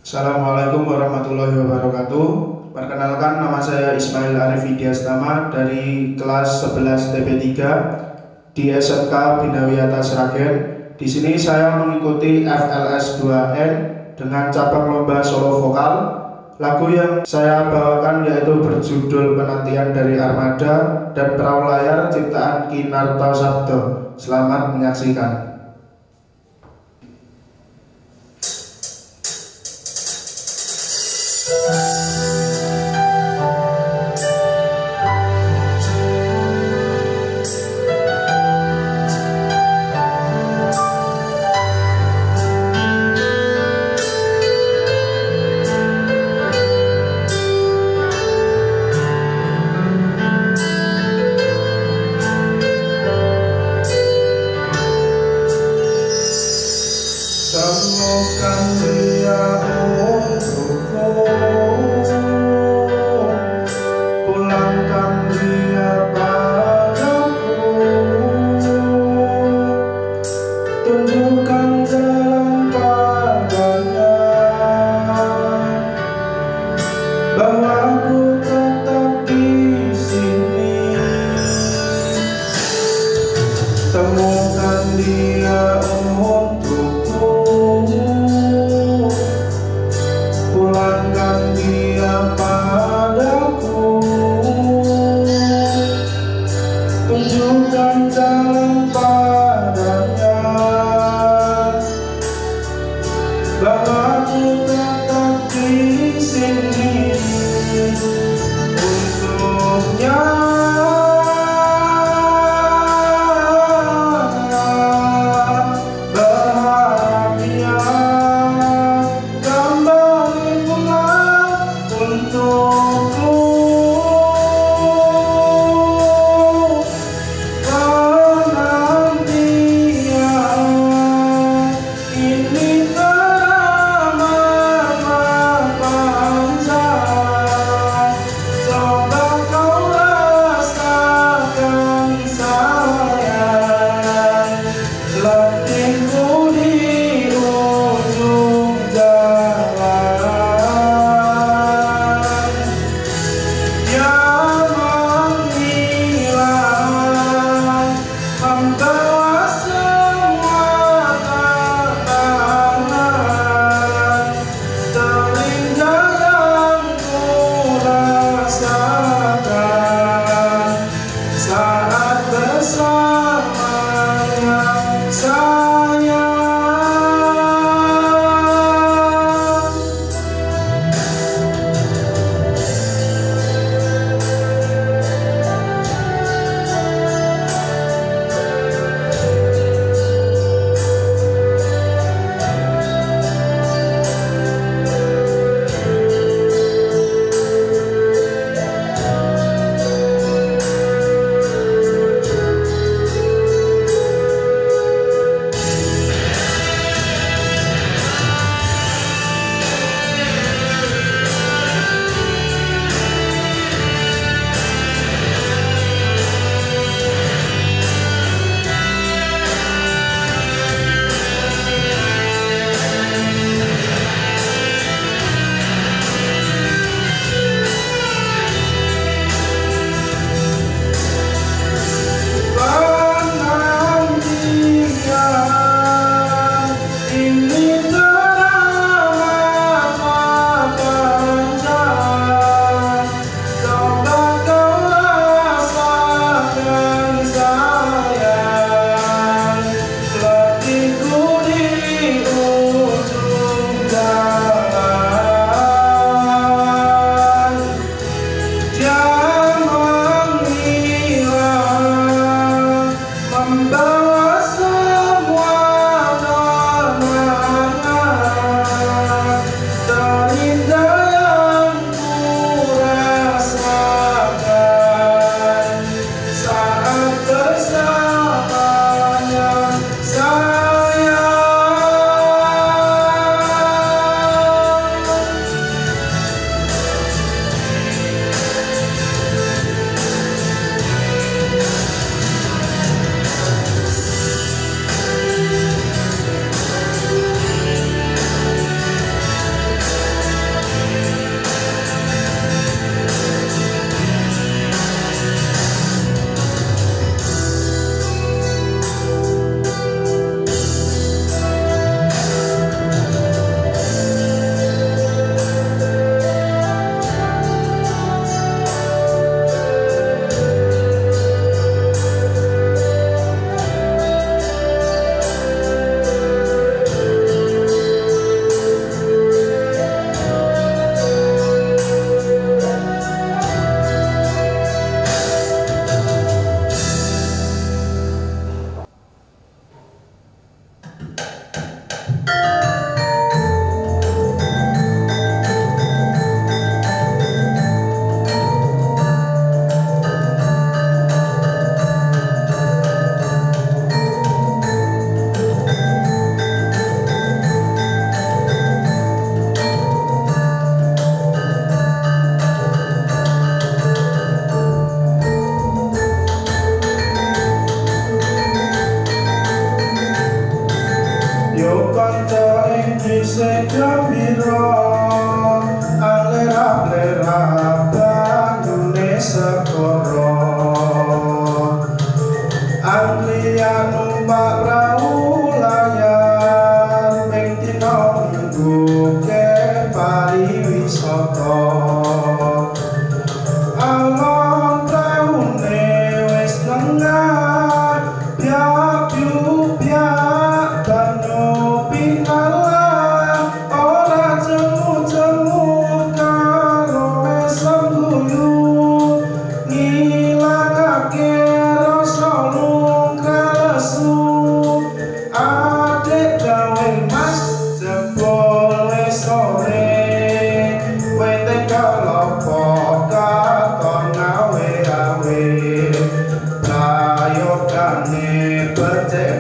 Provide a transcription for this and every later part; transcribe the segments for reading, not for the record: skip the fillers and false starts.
Assalamualaikum warahmatullahi wabarakatuh. Perkenalkan, nama saya Ismail Arif Widiastama dari kelas 11 TP3 di SMK Bina Sragen. Di sini saya mengikuti FLS 2N dengan cabang lomba solo vokal. Lagu yang saya bawakan yaitu berjudul Penantian dari Armada dan Perahu Layar ciptaan Kinarto Sabdo. Selamat menyaksikan. Temukan dia untukku, pulangkan dia padaku, tunjukkan jalan padanya, bahwa aku tetap di sini. Temukan dia untukku, pulangkan dia padaku, tunjukkan jalan padanya, bahwa aku tetap di sini untuknya.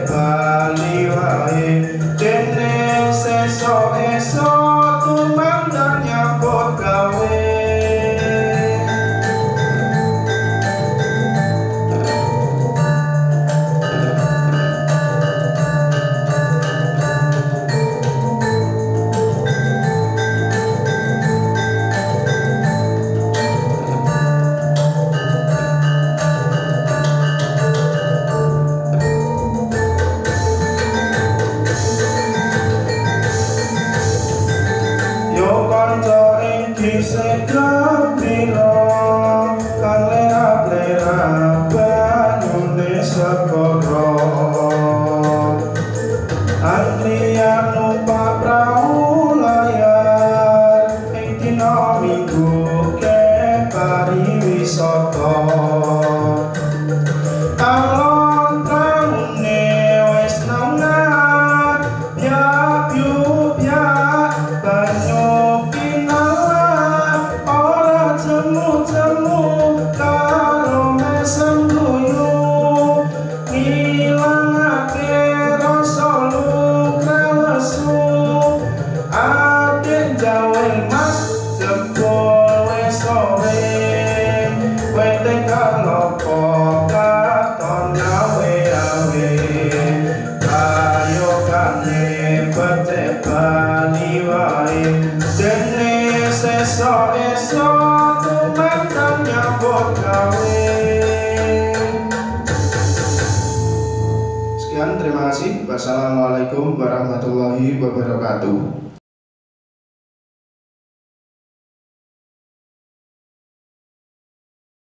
bali wae dene sesuk-esuk tumandang nyambut gawe. Disegrap piro kalera-lera banyune segara antrian numpak prau layar ing dina minggu ke pariwisata alon taune wis nengat nyap-nyup banyu temu karo mesem guyu ngilangake rasa luka lesu adik jawe mas jebul wis sore wete kalopo katon gawe-awe kayokane becek bali wae dene sesuk-esuk tumandang nyambut gawe. Sekian, terima kasih. Wassalamualaikum warahmatullahi wabarakatuh.